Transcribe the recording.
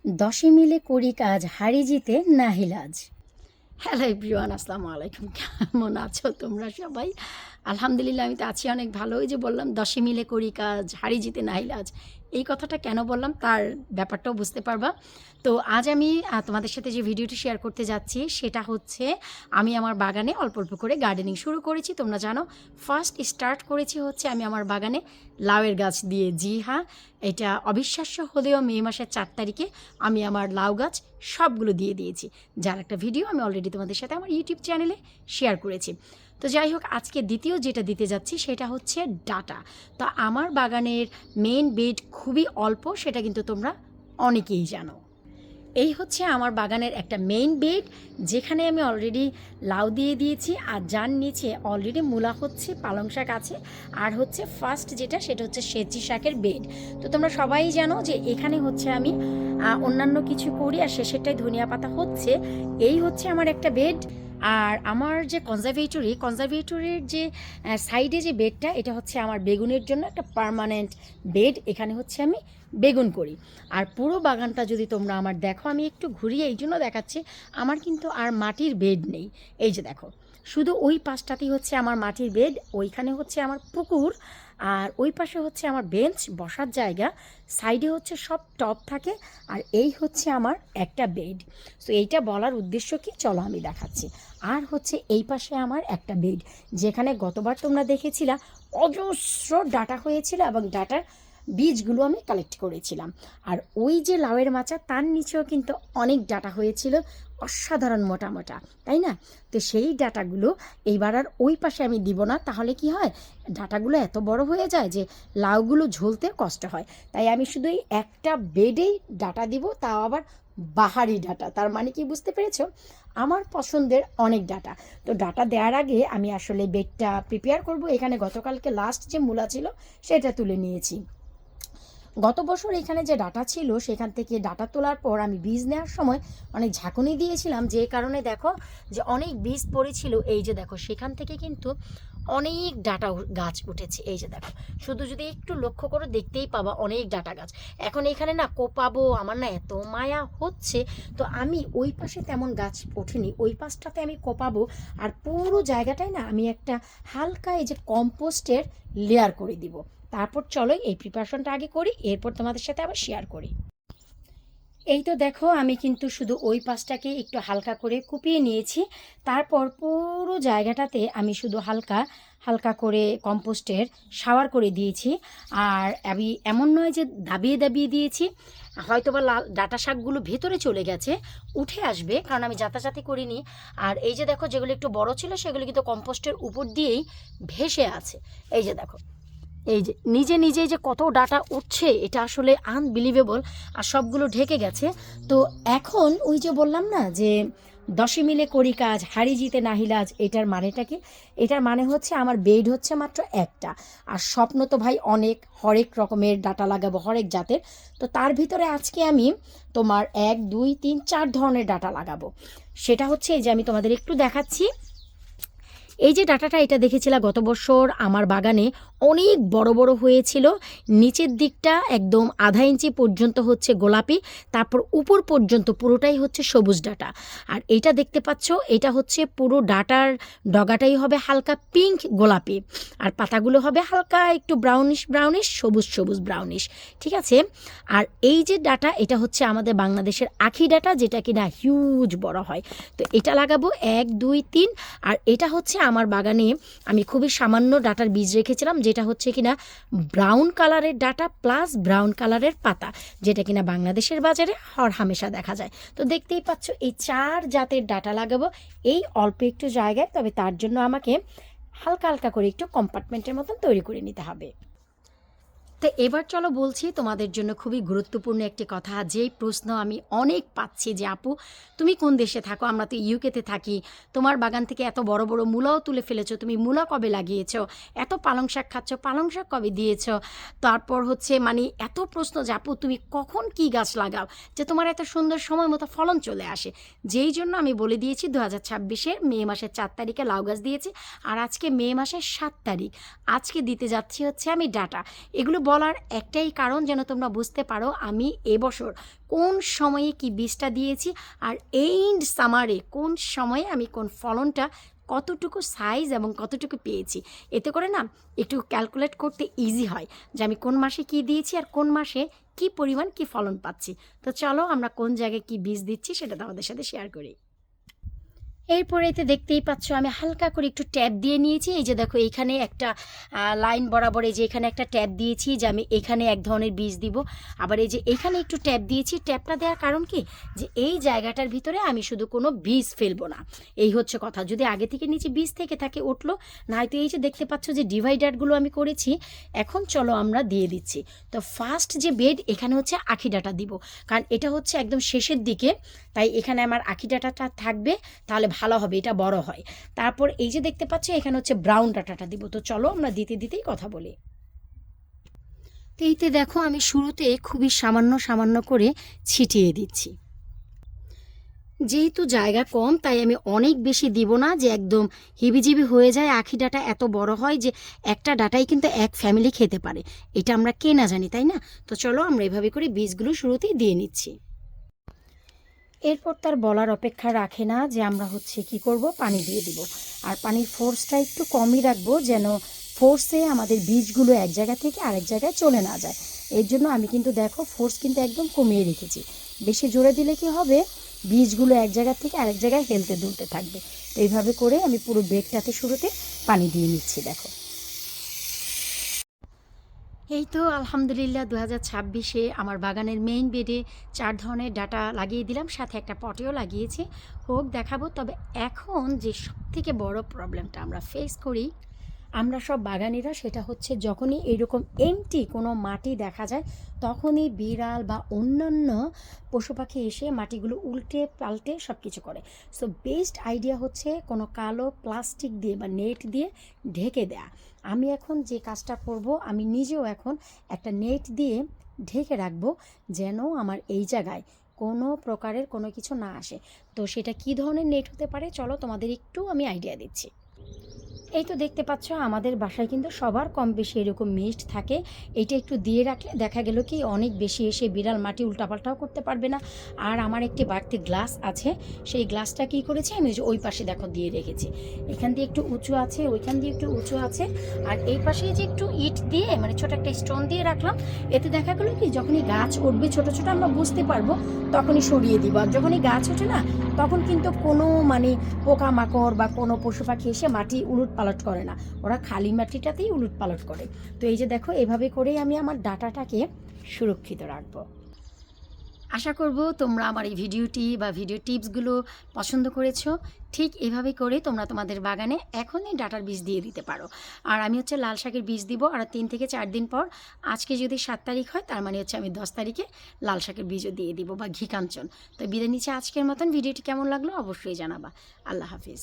দশে মিলে করি কাজ, হারি জিতে নাহিলাজ। হ্যালো এভরিওয়ান, আসসালামু আলাইকুম। কেমন আছো তোমরা সবাই? আলহামদুলিল্লাহ, আমি তো আছি অনেক ভালো। ওই যে বললাম, দশে মিলে করি কাজ, হারি জিতে নাহিলাজ। এই কথাটা কেন বললাম তার ব্যাপারটাও বুঝতে পারবা। তো আজ আমি তোমাদের সাথে যে ভিডিওটি শেয়ার করতে যাচ্ছি সেটা হচ্ছে, আমি আমার বাগানে অল্প অল্প করে গার্ডেনিং শুরু করেছি। তোমরা জানো, ফার্স্ট স্টার্ট করেছি হচ্ছে আমি আমার বাগানে লাউয়ের গাছ দিয়ে। জি হ্যাঁ, এটা অবিশ্বাস্য হলেও মে মাসের 4 তারিখে আমি আমার লাউ গাছ সবগুলো দিয়ে দিয়েছি, যার একটা ভিডিও আমি অলরেডি তোমাদের সাথে আমার ইউটিউব চ্যানেলে শেয়ার করেছি। তো যাই হোক, আজকে দ্বিতীয় যেটা দিতে যাচ্ছি সেটা হচ্ছে ডাটা। তো আমার বাগানের মেইন বেড খুবই অল্প, সেটা কিন্তু তোমরা অনেকেই জানো। এই হচ্ছে আমার বাগানের একটা মেইন বেড, যেখানে আমি অলরেডি লাউ দিয়ে দিয়েছি, আর যার নিচে অলরেডি মূলা হচ্ছে, পালং শাক আছে, আর হচ্ছে ফার্স্ট যেটা সেটা হচ্ছে সেচি শাকের বেড। তো তোমরা সবাই জানো যে এখানে হচ্ছে আমি অন্যান্য কিছু করি, আর শেষেরটাই ধনিয়া পাতা হচ্ছে। এই হচ্ছে আমার একটা বেড। আর আমার যে কনজারভেটরির যে সাইডে যে বেডটা, এটা হচ্ছে আমার বেগুনের জন্য একটা পার্মানেন্ট বেড। এখানে হচ্ছে আমি বেগুন করি। আর পুরো বাগানটা যদি তোমরা আমার দেখো, আমি একটু ঘুরিয়ে এই জন্য দেখাচ্ছি, আমার কিন্তু আর মাটির বেড নেই। এই যে দেখো, শুধু ওই পাশটাতেই হচ্ছে আমার মাটির বেড, ওইখানে হচ্ছে আমার পুকুর, আর ওই পাশে হচ্ছে আমার বেঞ্চ, বসার জায়গা, সাইডে হচ্ছে সব টব থাকে, আর এই হচ্ছে আমার একটা বেড। সো এইটা বলার উদ্দেশ্য কি, চলো আমি দেখাচ্ছি। আর হচ্ছে এই পাশে আমার একটা বেড, যেখানে গতবার তোমরা দেখেছিলা অজস্র ডাটা হয়েছিল, এবং ডাটার বীজগুলো আমি কালেক্ট করেছিলাম। আর ওই যে লাউয়ের মাচা, তার নিচেও কিন্তু অনেক ডাটা হয়েছিল, অসাধারণ মোটা মোটা, তাই না? তো সেই ডাটাগুলো এইবার আর ওই পাশে আমি দিব না, তাহলে কি হয়, ডাটাগুলো এত বড় হয়ে যায় যে লাউগুলো ঝুলতে কষ্ট হয়। তাই আমি শুধু এই একটা বেডেই ডাটা দিব, তাও আবার বাহারি ডাটা। তার মানে কি, বুঝতে পেরেছো? আমার পছন্দের অনেক ডাটা। তো ডাটা দেওয়ার আগে আমি আসলে বেডটা প্রিপেয়ার করব। এখানে গতকালকে লাস্ট যে মূলা ছিল সেটা তুলে নিয়েছি। গত বছর এখানে যে ডাটা ছিল, সেখান থেকে ডাটা তোলার পর আমি বীজ নেওয়ার সময় অনেক ঝাঁকুনি দিয়েছিলাম, যে কারণে দেখো যে অনেক বীজ পড়েছিল। এই যে দেখো, সেখান থেকে কিন্তু অনেক ডাটা গাছ উঠেছে। এই যে দেখো, শুধু যদি একটু লক্ষ্য করে দেখতেই পাবা অনেক ডাটা গাছ। এখন এখানে না কোপাবো, আমার না এত মায়া হচ্ছে। তো আমি ওই পাশে তেমন গাছ ওঠেনি, ওই পাশটাতে আমি কোপাবো। আর পুরো জায়গাটায় না আমি একটা হালকা এই যে কম্পোস্টের লেয়ার করে দিব। তারপর চলো এই প্রিপারেশনটা আগে করি, এরপর তোমাদের সাথে আবার শেয়ার করি। এই তো দেখো, আমি কিন্তু শুধু ওই পাশটাকে একটু হালকা করে কুপিয়ে নিয়েছি। তারপর পুরো জায়গাটাতে আমি শুধু হালকা হালকা করে কম্পোস্টের শাওয়ার করে দিয়েছি। আর আমি এমন নয় যে দাবিয়ে দাবিয়ে দিয়েছি, হয়তো বা লাল ডাটা শাকগুলো ভেতরে চলে গেছে, উঠে আসবে, কারণ আমি যাতাযাতি করিনি। আর এই যে দেখো, যেগুলো একটু বড় ছিল সেগুলো কিন্তু কম্পোস্টের উপর দিয়েই ভেসে আছে। এই যে দেখো, এই যে নিজে নিজে যে কত ডাটা উঠছে, এটা আসলে আনবিলিভেবল। আর সবগুলো ঢেকে গেছে। তো এখন ওই যে বললাম না যে দশে মিলে করি কাজ, হারি জিতে নাহিলাজ, এটার মানেটা কি? এটার মানে হচ্ছে আমার বেড হচ্ছে মাত্র একটা, আর স্বপ্ন তো ভাই অনেক, হরেক রকমের ডাটা লাগাবো, হরেক জাতের। তো তার ভিতরে আজকে আমি তোমার 1 2 3 4 ধরনের ডাটা লাগাবো। সেটা হচ্ছে এই যে আমি তোমাদের একটু দেখাচ্ছি। এই যে ডাটাটা, এটা দেখেছিলাম গত বছর আমার বাগানে অনেক বড় বড় হয়েছিল। নিচের দিকটা একদম আধা ইঞ্চি পর্যন্ত হচ্ছে গোলাপি, তারপর উপর পর্যন্ত পুরোটাই হচ্ছে সবুজ ডাটা। আর এটা দেখতে পাচ্ছ, এটা হচ্ছে পুরো ডাটার ডগাটাই হবে হালকা পিঙ্ক গোলাপি, আর পাতাগুলো হবে হালকা একটু ব্রাউনিশ ব্রাউনিশ, সবুজ সবুজ ব্রাউনিশ, ঠিক আছে? আর এই যে ডাটা, এটা হচ্ছে আমাদের বাংলাদেশের আখি ডাটা, যেটা কিনা হিউজ বড় হয়। তো এটা লাগাবো 1 2 3। আর এটা হচ্ছে আমার বাগানে আমি খুবই সামান্য ডাটার বীজ রেখেছিলাম, যেটা হচ্ছে কিনা ব্রাউন কালারের ডাটা প্লাস ব্রাউন কালারের পাতা, যেটা কিনা বাংলাদেশের বাজারে হর হামেশা দেখা যায়। তো দেখতেই পাচ্ছ, এই 4 জাতের ডাটা লাগাবো এই অল্প একটু জায়গায়। তবে তার জন্য আমাকে হালকা হালকা করে একটু কম্পার্টমেন্টের মতন তৈরি করে নিতে হবে। তো এবার চলো বলছি তোমাদের জন্য খুবই গুরুত্বপূর্ণ একটি কথা, যেই প্রশ্ন আমি অনেক পাচ্ছি যে আপু তুমি কোন দেশে থাকো, আমরা তো ইউকেতে থাকি, তোমার বাগান থেকে এত বড় বড় মূলাও তুলে ফেলেছো, তুমি মূলা কবে লাগিয়েছো, এত পালং শাক খাচ্ছ, পালং শাক কবে দিয়েছো, তারপর হচ্ছে মানে এত প্রশ্ন যে আপু তুমি কখন কি গাছ লাগাও যে তোমার এত সুন্দর সময় মতো ফলন চলে আসে। যেই জন্য আমি বলে দিয়েছি 2026-এর মে মাসের 4 তারিখে লাউ গাছ দিয়েছি, আর আজকে মে মাসের 7 তারিখ, আজকে দিতে যাচ্ছি হচ্ছে আমি ডাটা। এগুলো বলার একটাই কারণ যেন তোমরা বুঝতে পারো আমি এবছর কোন সময়ে কি বীজটা দিয়েছি, আর এন্ড সামারে কোন সময়ে আমি কোন ফলনটা কতটুকু সাইজ এবং কতটুকু পেয়েছি। এতে করে না একটু ক্যালকুলেট করতে ইজি হয় যে আমি কোন মাসে কি দিয়েছি আর কোন মাসে কি পরিমাণ কি ফলন পাচ্ছি। তো চলো আমরা কোন জায়গায় কি বীজ দিচ্ছি সেটা তোমাদের সাথে শেয়ার করি। এরপরে এতে দেখতেই পাচ্ছ আমি হালকা করে একটু ট্যাপ দিয়ে নিয়েছি। এই যে দেখো এইখানে একটা লাইন বরাবর এই যে এখানে একটা ট্যাপ দিয়েছি যে আমি এখানে এক ধরনের বীজ দিব। আবার এই যে এখানে একটু ট্যাপ দিয়েছি। ট্যাপটা দেওয়ার কারণ কি, যে এই জায়গাটার ভিতরে আমি শুধু কোনো বীজ ফেলবো না, এই হচ্ছে কথা। যদি আগে থেকে নিচে বীজ থেকে থাকে উঠলো, নয়তো এই যে দেখতে পাচ্ছ যে ডিভাইডারগুলো আমি করেছি। এখন চলো আমরা দিয়ে দিচ্ছি। তো ফার্স্ট যে বেড এখানে হচ্ছে আখি ডাঁটা দিব, কারণ এটা হচ্ছে একদম শেষের দিকে, তাই এখানে আমার আখি ডাঁটাটা থাকবে, তাহলে ভালো হবে, এটা বড় হয়। তারপর এই যে দেখতে পাচ্ছ এখানে হচ্ছে ব্রাউন ডাটাটা দিব। তো চলো আমরা দিতে দিতেই কথা বলি। তো এইতে দেখো আমি শুরুতে খুবই সামান্য সামান্য করে ছিটিয়ে দিচ্ছি। যেহেতু জায়গা কম তাই আমি অনেক বেশি দিব না, যে একদম হিবিজিবি হয়ে যায়। আখি ডাঁটা এত বড় হয় যে একটা ডাঁটাই কিন্তু এক ফ্যামিলি খেতে পারে, এটা আমরা কে না জানি, তাই না? তো চলো আমরা এভাবে করে বীজগুলো শুরুতেই দিয়ে নিচ্ছি। এরপর তার বলার অপেক্ষা রাখে না যে আমরা হচ্ছে কি করব, পানি দিয়ে দিব। আর পানির ফোর্সটা একটু কমই রাখবো, যেন ফোর্সে আমাদের বীজগুলো এক জায়গা থেকে আরেক জায়গায় চলে না যায়। এর জন্য আমি কিন্তু দেখো ফোর্স কিন্তু একদম কমিয়ে রেখেছি। বেশি জোরে দিলে কি হবে, বীজগুলো এক জায়গা থেকে আরেক জায়গায় হেলতে দুলতে থাকবে। তো এইভাবে করে আমি পুরো বেগটাতে শুরুতে পানি দিয়ে নিচ্ছি। দেখো এই তো আলহামদুলিল্লাহ 2026-এ আমার বাগানের মেইন বেডে 4 ধরনের ডাটা লাগিয়ে দিলাম, সাথে একটা পটেও লাগিয়েছি, হোক দেখাবো। তবে এখন যে সবথেকে বড় প্রবলেমটা আমরা ফেস করি আমরা সব বাগানিরা, সেটা হচ্ছে যখনই এরকম এমটি কোনো মাটি দেখা যায় তখনই বিড়াল বা অন্যান্য পশু পাখি এসে মাটিগুলো উল্টে পাল্টে সব কিছু করে। সো বেস্ট আইডিয়া হচ্ছে কোনো কালো প্লাস্টিক দিয়ে বা নেট দিয়ে ঢেকে দেয়া। আমি এখন যে কাজটা করব, আমি নিজেও এখন একটা নেট দিয়ে ঢেকে রাখবো, যেন আমার এই জায়গায় কোনো প্রকারের কোনো কিছু না আসে। তো সেটা কী ধরনের নেট হতে পারে চলো তোমাদের একটু আমি আইডিয়া দিচ্ছি। এই তো দেখতে পাচ্ছ আমাদের বাসায় কিন্তু সবার কম বেশি এরকম মিস্ট থাকে। এইটা একটু দিয়ে রাখলে দেখা গেল কি অনেক বেশি এসে বিড়াল মাটি উল্টাপাল্টাও করতে পারবে না। আর আমার একটি বাড়তি গ্লাস আছে, সেই গ্লাসটা কী করেছি আমি ওই পাশে দেখো দিয়ে রেখেছি। এখান দিয়ে একটু উঁচু আছে, ওইখান দিয়ে একটু উঁচু আছে, আর এই পাশে যে একটু ইট দিয়ে মানে ছোট একটা স্টোন দিয়ে রাখলাম। এতে দেখা গেলো কি যখনই গাছ উঠবে ছোট ছোট আমরা বুঝতে পারবো, তখনই সরিয়ে দিব। আর যখনই গাছ ওঠে না তখন কিন্তু কোনো মানে পোকামাকড় বা কোনো পশু পাখি এসে মাটি উলট পালট করে না, ওরা খালি মাটিটাতেই উলট পালট করে। তো এই যে দেখো এভাবে করেই আমি আমার ডাটাটাকে সুরক্ষিত রাখবো। আশা করব তোমরা আমার এই ভিডিওটি বা ভিডিও টিপসগুলো পছন্দ করেছো। ঠিক এভাবে করে তোমরা তোমাদের বাগানে এখনই ডাটার বীজ দিয়ে দিতে পারো। আর আমি হচ্ছে লাল শাকের বীজ দিব আর 3 থেকে 4 দিন পর, আজকে যদি 7 তারিখ হয় তার মানে হচ্ছে আমি 10 তারিখে লাল শাকের বীজও দিয়ে দিব বা ঘি কাঞ্চন। তো বিদায় নিচ্ছে আজকের মতন। ভিডিওটি কেমন লাগলো অবশ্যই জানাবা। আল্লাহ হাফিজ।